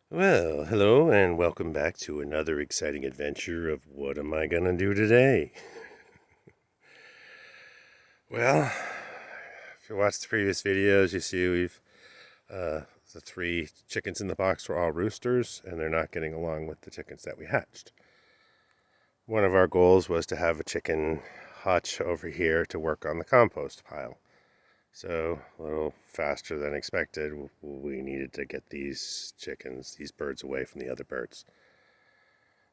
Well, hello and welcome back to another exciting adventure of what am I gonna do today? Well, if you watched the previous videos, you see uh, the three chickens in the box were all roosters, and they're not getting along with the chickens that we hatched. One of our goals was to have a chicken hutch over here to work on the compost pile. So, a little faster than expected, we needed to get these these birds away from the other birds.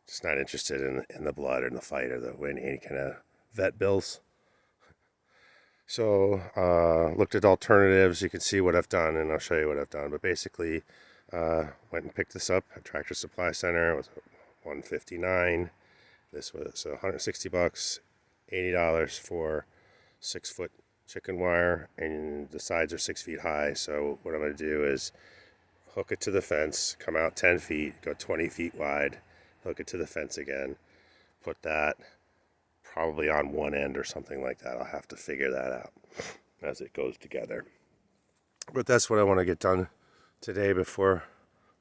Just not interested in the blood or in the fight or any kind of vet bills. So looked at alternatives. You can see what I've done, and I'll show you what I've done. But basically, went and picked this up at Tractor Supply Center. It was $159. This was $160, $80 for 6-foot chicken wire, and the sides are 6 feet high. So what I'm going to do is hook it to the fence, come out 10 feet, go 20 feet wide, hook it to the fence again, put that probably on one end or something like that. I'll have to figure that out as it goes together. But that's what I want to get done today before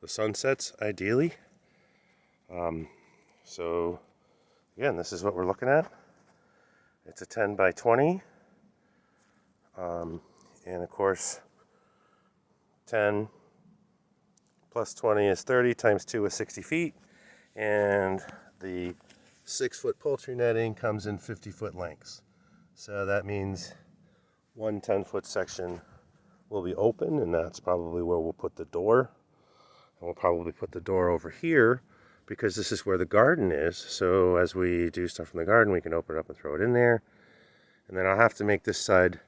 the sun sets, ideally. So again, this is what we're looking at. It's a 10 by 20. And of course, 10 plus 20 is 30, times 2 is 60 feet. And the 6-foot poultry netting comes in 50-foot lengths. So that means one 10-foot section will be open, and that's probably where we'll put the door. And we'll probably put the door over here because this is where the garden is. So as we do stuff from the garden, we can open it up and throw it in there. And then I'll have to make this side,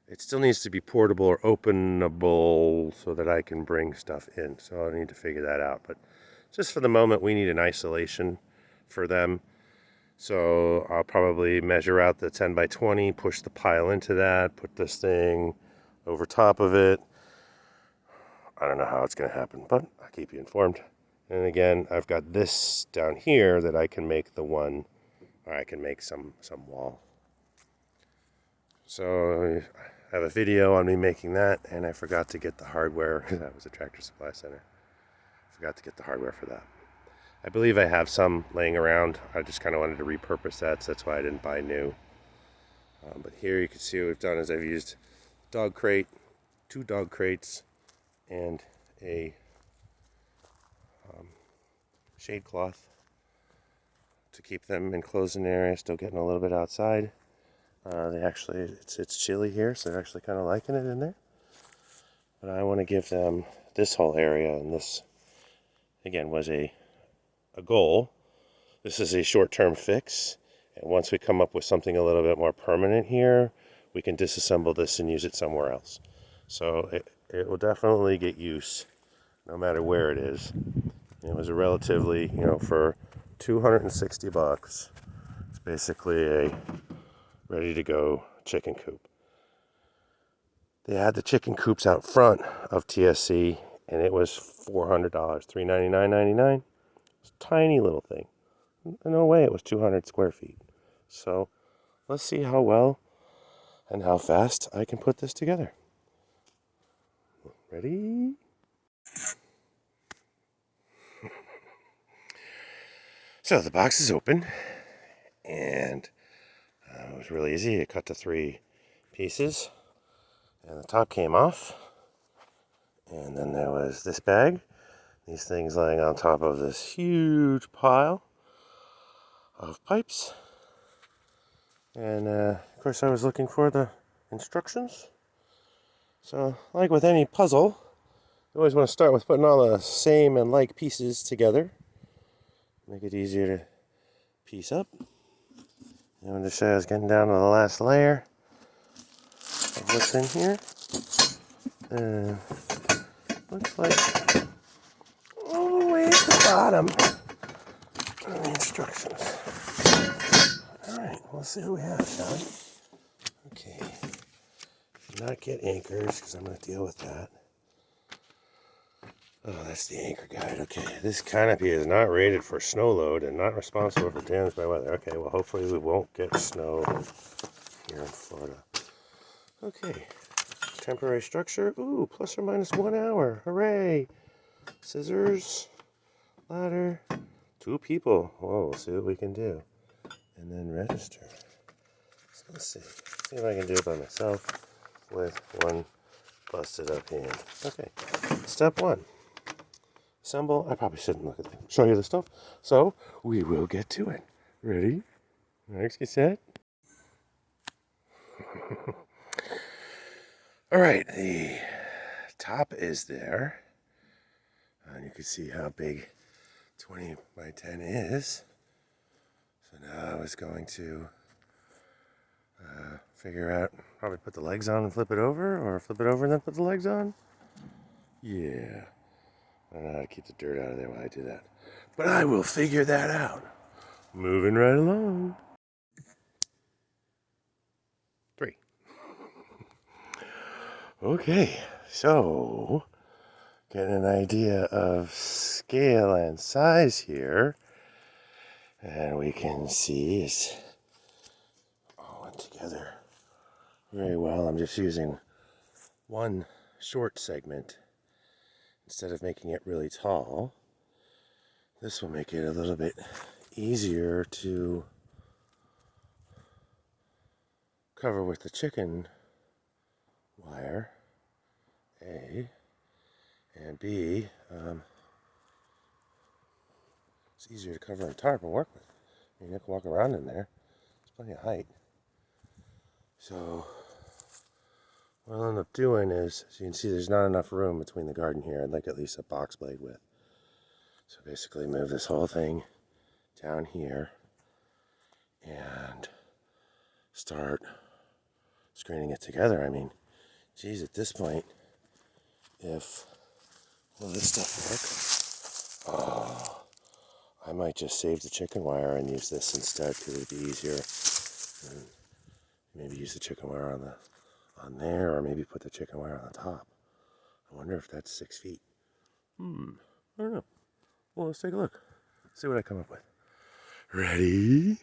it still needs to be portable or openable so that I can bring stuff in. So I'll need to figure that out. But just for the moment, we need an isolation for them. So I'll probably measure out the 10 by 20, push the pile into that, put this thing over top of it. I don't know how it's going to happen, but I'll keep you informed. And again, I've got this down here that I can make the one, or I can make some wall. So I have a video on me making that, and I forgot to get the hardware. That was a Tractor Supply Center. I forgot to get the hardware for that. I believe I have some laying around. I just kind of wanted to repurpose that, so that's why I didn't buy new. But here you can see what we've done is I've used dog crate, 2 dog crates, and a shade cloth to keep them enclosed in the area, still getting a little bit outside. It's chilly here, so they're actually kind of liking it in there. But I want to give them this whole area, and this, again, was a goal. This is a short-term fix, and once we come up with something a little bit more permanent here, we can disassemble this and use it somewhere else. So it will definitely get use no matter where it is. It was a relatively, for $260, it's basically a ready-to-go chicken coop. They had the chicken coops out front of TSC, and it was $400, $399.99. It's a tiny little thing. No way it was 200 square feet. So let's see how well and how fast I can put this together. Ready? So the box is open, and it was really easy. It cut to 3 pieces, and the top came off. And then there was this bag, these things laying on top of this huge pile of pipes. And of course, I was looking for the instructions. So, like with any puzzle, you always want to start with putting all the same and like pieces together. Make it easier to piece up. I'm going to show you I was getting down to the last layer of what's in here. Looks like all the way at the bottom are the instructions. Alright, let's see what we have, shall we? Okay. Do not get anchors, because I'm going to deal with that. Oh, that's the anchor guide. Okay, this canopy is not rated for snow load and not responsible for damage by weather. Okay, well, hopefully we won't get snow here in Florida. Okay, temporary structure. Ooh, plus or minus 1 hour. Hooray! scissors, ladder, 2 people. Whoa, we'll see what we can do. And then register. So let's see if I can do it by myself with one busted up hand. Okay, step 1. Assemble. I probably shouldn't show you the stuff. So we will get to it. Ready? Next, get set. All right, the top is there. And you can see how big 20 by 10 is. So now I was going to figure out, probably put the legs on and flip it over, or flip it over and then put the legs on. Yeah. I don't know how to keep the dirt out of there while I do that. But I will figure that out. Moving right along. 3. Okay, so get an idea of scale and size here. And we can see it's all went together very well. I'm just using one short segment instead of making it really tall. This will make it a little bit easier to cover with the chicken wire, A, and B, it's easier to cover on tarp and work with. I mean, you can walk around in there. There's plenty of height. So what I'll end up doing is, as you can see, there's not enough room between the garden here. I'd like at least a box blade width. So basically move this whole thing down here and start screening it together. I mean, geez, at this point, if will this stuff work? Oh, I might just save the chicken wire and use this instead because it'd be easier. And maybe use the chicken wire on there, or maybe put the chicken wire on the top. I wonder if that's 6 feet. I don't know. Well, let's take a look. See what I come up with. Ready?